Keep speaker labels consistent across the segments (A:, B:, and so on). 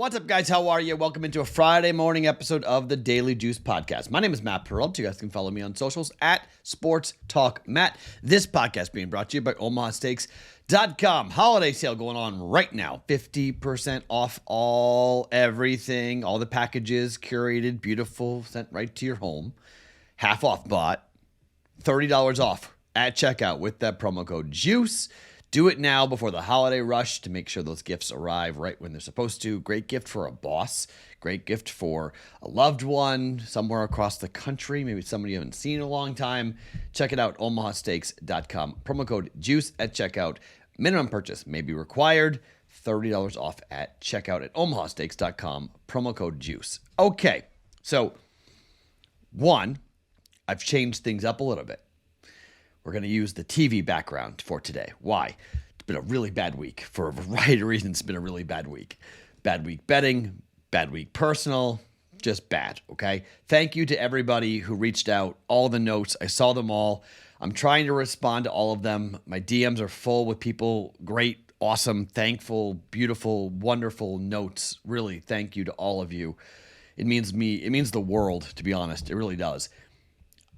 A: What's up, guys? How are you? Welcome into a Friday morning episode of the Daily Juice Podcast. My name is Matt Perrault. You guys can follow me on socials at Sports Talk Matt. This podcast being brought to you by OmahaSteaks.com. Holiday sale going on right now. 50% off everything, all the packages, curated, beautiful, sent right to your home. Half off bought, $30 off at checkout with that promo code JUICE. Do it now before the holiday rush to make sure those gifts arrive right when they're supposed to. Great gift for a boss. Great gift for a loved one somewhere across the country. Maybe somebody you haven't seen in a long time. Check it out, omahasteaks.com. Promo code JUICE at checkout. Minimum purchase may be required. $30 off at checkout at omahasteaks.com. Promo code JUICE. Okay, so one, I've changed things up a little bit. We're going to use the TV background for today. Why? It's been a really bad week. For a variety of reasons, it's been a really bad week. Bad week betting, bad week personal, just bad, okay? Thank you to everybody who reached out, all the notes. I saw them all. I'm trying to respond to all of them. My DMs are full with people, great, awesome, thankful, beautiful, wonderful notes. Really, thank you to all of you. It means the world, to be honest. It really does.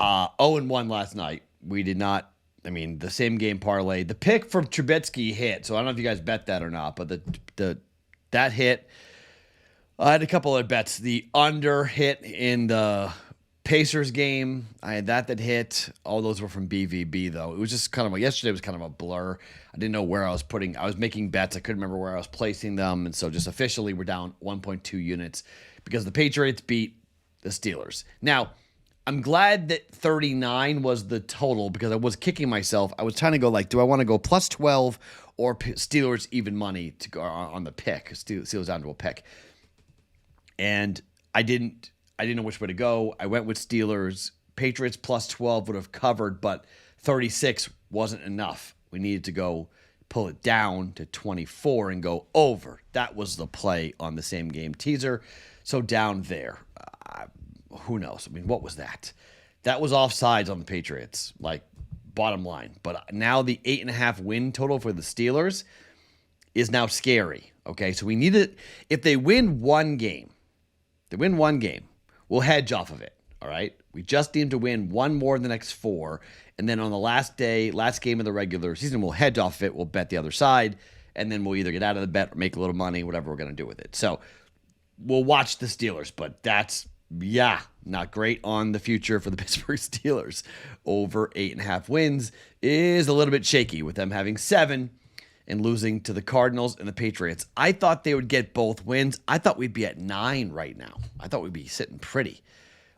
A: 0-1 last night. We did not, the same game parlay. The pick from Trubisky hit, so I don't know if you guys bet that or not, but that hit. I had a couple of bets. The under hit in the Pacers game. I had that hit. All those were from BVB, though. It was just yesterday was kind of a blur. I didn't know where I was making bets. I couldn't remember where I was placing them, and so just officially we're down 1.2 units because the Patriots beat the Steelers. Now, I'm glad that 39 was the total because I was kicking myself. I was trying to go do I want to go plus 12 or Steelers even money to go on the pick? Steelers down to a pick. And I didn't know which way to go. I went with Steelers. Patriots plus 12 would have covered, but 36 wasn't enough. We needed to go pull it down to 24 and go over. That was the play on the same game teaser. So down there. Who knows? What was that? That was offsides on the Patriots, bottom line. But now the 8.5 win total for the Steelers is now scary. Okay, so we need it. If they win one game, we'll hedge off of it. All right, we just need to win one more in the next 4, and then on the last game of the regular season, we'll hedge off of it. We'll bet the other side, and then we'll either get out of the bet or make a little money, whatever we're going to do with it. So we'll watch the Steelers, but that's. Yeah, not great on the future for the Pittsburgh Steelers. Over 8.5 wins is a little bit shaky with them having 7 and losing to the Cardinals and the Patriots. I thought they would get both wins. I thought we'd be at 9 right now. I thought we'd be sitting pretty.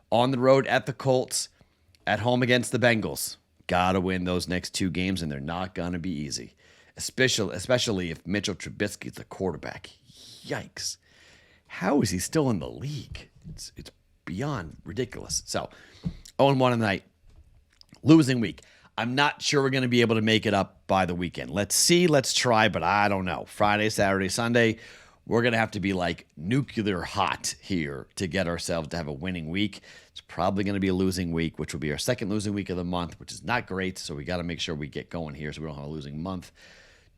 A: On the road at the Colts, at home against the Bengals. Got to win those next 2 games, and they're not going to be easy. Especially if Mitchell Trubisky is the quarterback. Yikes. How is he still in the league? It's beyond ridiculous. So, 0-1 in the night. Losing week. I'm not sure we're going to be able to make it up by the weekend. Let's see. Let's try, but I don't know. Friday, Saturday, Sunday, we're going to have to be nuclear hot here to get ourselves to have a winning week. It's probably going to be a losing week, which will be our second losing week of the month, which is not great. So we got to make sure we get going here so we don't have a losing month.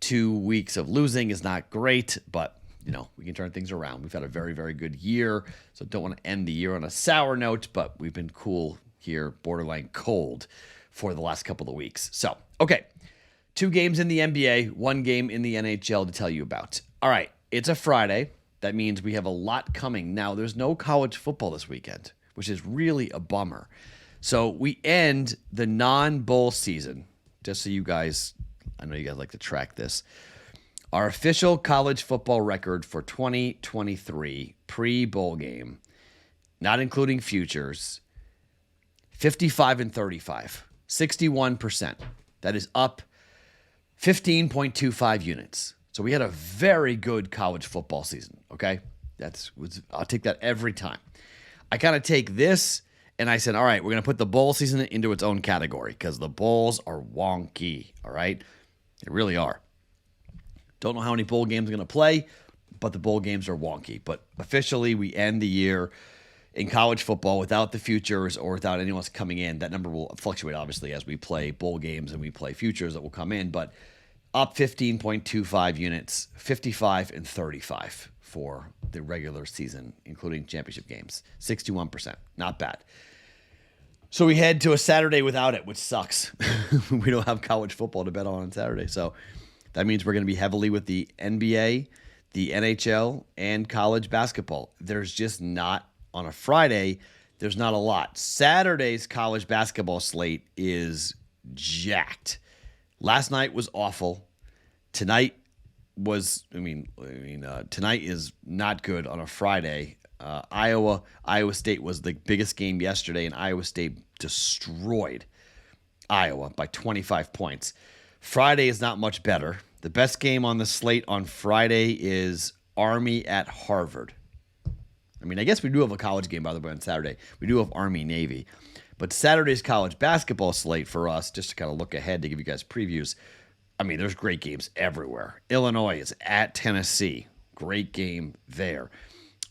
A: 2 weeks of losing is not great, but we can turn things around. We've had a very, very good year, so don't want to end the year on a sour note, but we've been cool here, borderline cold, for the last couple of weeks. So, okay, 2 games in the NBA, 1 game in the NHL to tell you about. All right, it's a Friday. That means we have a lot coming. Now, there's no college football this weekend, which is really a bummer. So we end the non-bowl season, just so you guys, I know you guys like to track this. Our official college football record for 2023 pre-bowl game, not including futures, 55-35, 61%. That is up 15.25 units. So we had a very good college football season, okay? I'll take that every time. I kind of take this and I said, all right, we're going to put the bowl season into its own category because the bowls are wonky, all right? They really are. Don't know how many bowl games are going to play, but the bowl games are wonky. But officially, we end the year in college football without the futures or without anyone else coming in. That number will fluctuate, obviously, as we play bowl games and we play futures that will come in. But up 15.25 units, 55 and 35 for the regular season, including championship games. 61%. Not bad. So we head to a Saturday without it, which sucks. We don't have college football to bet on Saturday. So that means we're going to be heavily with the NBA, the NHL, and college basketball. There's just not, on a Friday, there's not a lot. Saturday's college basketball slate is jacked. Last night was awful. Tonight was, tonight is not good on a Friday. Iowa State was the biggest game yesterday, and Iowa State destroyed Iowa by 25 points. Friday is not much better. The best game on the slate on Friday is Army at Harvard. I guess we do have a college game, by the way, on Saturday. We do have Army-Navy. But Saturday's college basketball slate for us, just to kind of look ahead to give you guys previews, there's great games everywhere. Illinois is at Tennessee. Great game there.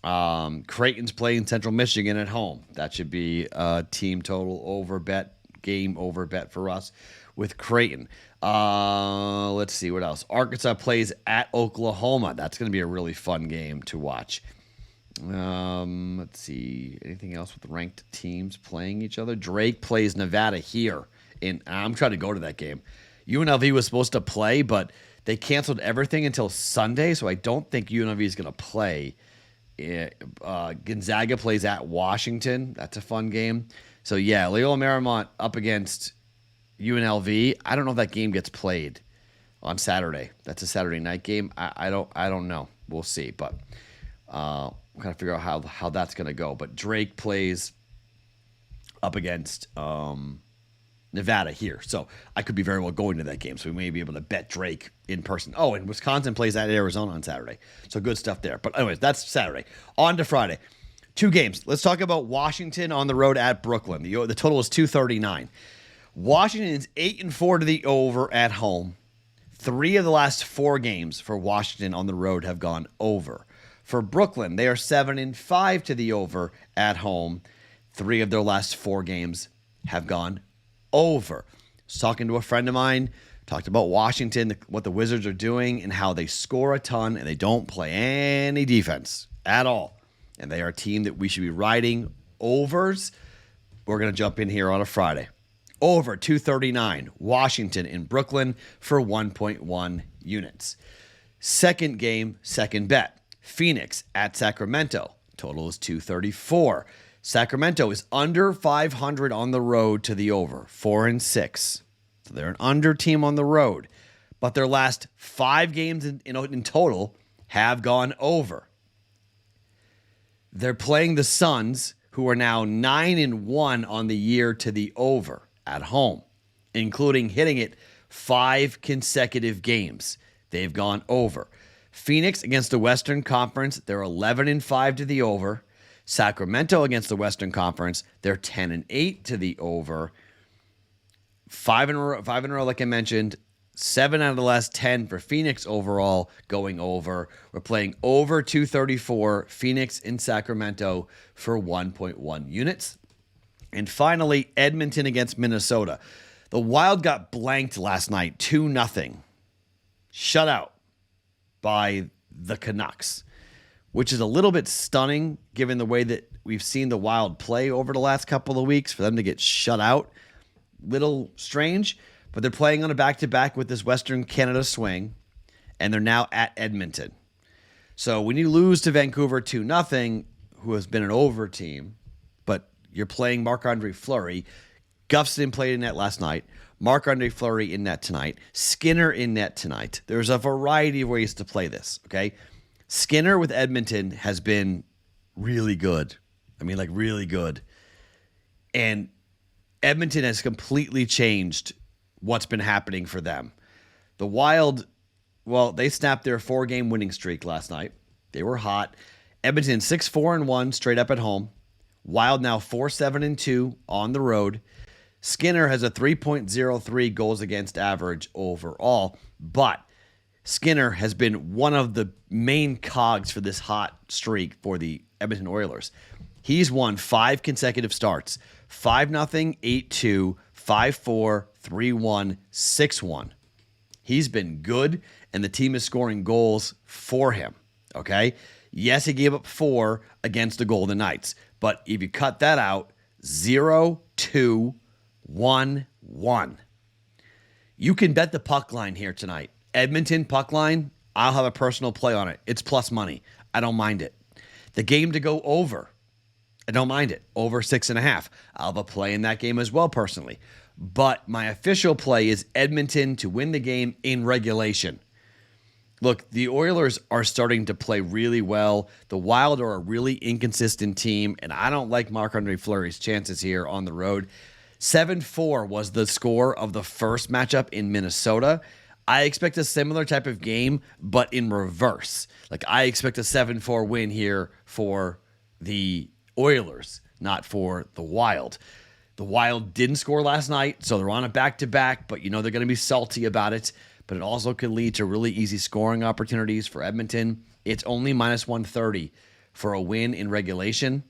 A: Creighton's playing Central Michigan at home. That should be a team total over bet, game over bet for us with Creighton. Let's see what else. Arkansas plays at Oklahoma. That's going to be a really fun game to watch. Let's see. Anything else with ranked teams playing each other? Drake plays Nevada here. And I'm trying to go to that game. UNLV was supposed to play, but they canceled everything until Sunday, so I don't think UNLV is going to play. Gonzaga plays at Washington. That's a fun game. So, yeah, Loyola Marymount up against UNLV. I don't know if that game gets played on Saturday. That's a Saturday night game. I don't know. We'll see. But we'll kind of figure out how that's going to go. But Drake plays up against Nevada here. So I could be very well going to that game. So we may be able to bet Drake in person. Oh, and Wisconsin plays at Arizona on Saturday. So good stuff there. But anyways, that's Saturday. On to Friday. 2 games. Let's talk about Washington on the road at Brooklyn. The total is 239. Washington is 8-4 to the over at home. 3 of the last 4 games for Washington on the road have gone over. For Brooklyn, they are 7-5 to the over at home. 3 of their last 4 games have gone over. I was talking to a friend of mine, talked about Washington, what the Wizards are doing, and how they score a ton and they don't play any defense at all. And they are a team that we should be riding overs. We're going to jump in here on a Friday. Over 239, Washington in Brooklyn for 1.1 units. Second game, second bet. Phoenix at Sacramento. Total is 234. Sacramento is under 500 on the road to the over, 4-6. So they're an under team on the road. But their last 5 games in total have gone over. They're playing the Suns, who are now 9-1 on the year to the over at home, including hitting it 5 consecutive games. They've gone over. Phoenix against the Western Conference, they're 11-5 to the over. Sacramento against the Western Conference, they're 10-8 to the over. 5 in a row, like I mentioned. 7 out of the last 10 for Phoenix overall going over. We're playing over 234, Phoenix in Sacramento for 1.1 units. And finally, Edmonton against Minnesota. The Wild got blanked last night, 2-0. Shut out by the Canucks, which is a little bit stunning given the way that we've seen the Wild play over the last couple of weeks. For them to get shut out, little strange. But they're playing on a back-to-back with this Western Canada swing, and they're now at Edmonton. So when you lose to Vancouver 2-0, who has been an over team, but you're playing Marc-Andre Fleury, Gustafsson played in net last night, Marc-Andre Fleury in net tonight, Skinner in net tonight. There's a variety of ways to play this, okay? Skinner with Edmonton has been really good. Really good. And Edmonton has completely changed what's been happening for them. The Wild, they snapped their 4-game winning streak last night. They were hot. Edmonton 6-4-1 straight up at home. Wild now 4-7-2 on the road. Skinner has a 3.03 goals against average overall, but Skinner has been one of the main cogs for this hot streak for the Edmonton Oilers. He's won 5 consecutive starts. 5-0, 8-2, 5-4, 3-1, 6-1. He's been good, and the team is scoring goals for him, okay? Yes, he gave up 4 against the Golden Knights, but if you cut that out, 0-2-1-1. You can bet the puck line here tonight. Edmonton puck line, I'll have a personal play on it. It's plus money. I don't mind it. The game to go over, I don't mind it. Over 6.5. I'll have a play in that game as well, personally. But my official play is Edmonton to win the game in regulation. Look, the Oilers are starting to play really well. The Wild are a really inconsistent team, and I don't like Marc-Andre Fleury's chances here on the road. 7-4 was the score of the first matchup in Minnesota. I expect a similar type of game, but in reverse. Like, I expect a 7-4 win here for the Oilers, not for the Wild. The Wild didn't score last night, so they're on a back-to-back, but you know they're going to be salty about it. But it also could lead to really easy scoring opportunities for Edmonton. It's only minus 130 for a win in regulation.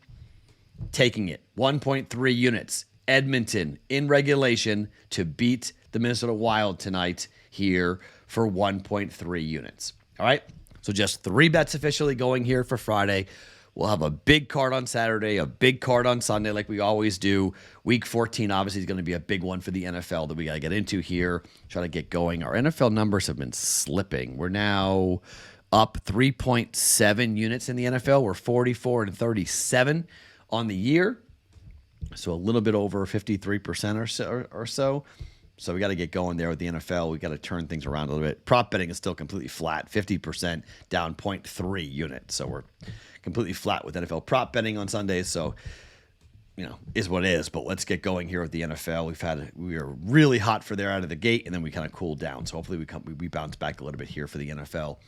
A: Taking it, 1.3 units. Edmonton in regulation to beat the Minnesota Wild tonight here for 1.3 units. All right, so just 3 bets officially going here for Friday. We'll have a big card on Saturday, a big card on Sunday like we always do. Week 14 obviously is going to be a big one for the NFL that we got to get into here, try to get going. Our NFL numbers have been slipping. We're now up 3.7 units in the NFL. We're 44-37 on the year. So a little bit over 53% or so. So we got to get going there with the NFL. We got to turn things around a little bit. Prop betting is still completely flat, 50% down 0.3 units. So we're completely flat with NFL prop betting on Sundays. So, you know, is what it is. But let's get going here with the NFL. We are really hot for there out of the gate, and then we kind of cooled down. So hopefully we bounce back a little bit here for the NFL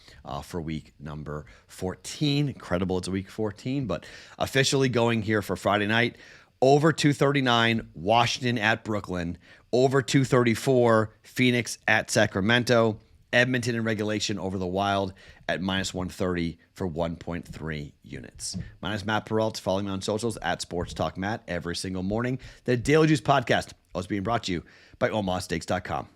A: for week number 14. Incredible, it's a week 14, but officially going here for Friday night. Over 239, Washington at Brooklyn. Over 234, Phoenix at Sacramento. Edmonton in regulation over the Wild at minus 130 for 1.3 units. My name is Matt Perrault. Follow me on socials at Sports Talk Matt every single morning. The Daily Juice Podcast, always being brought to you by OmahaSteaks.com.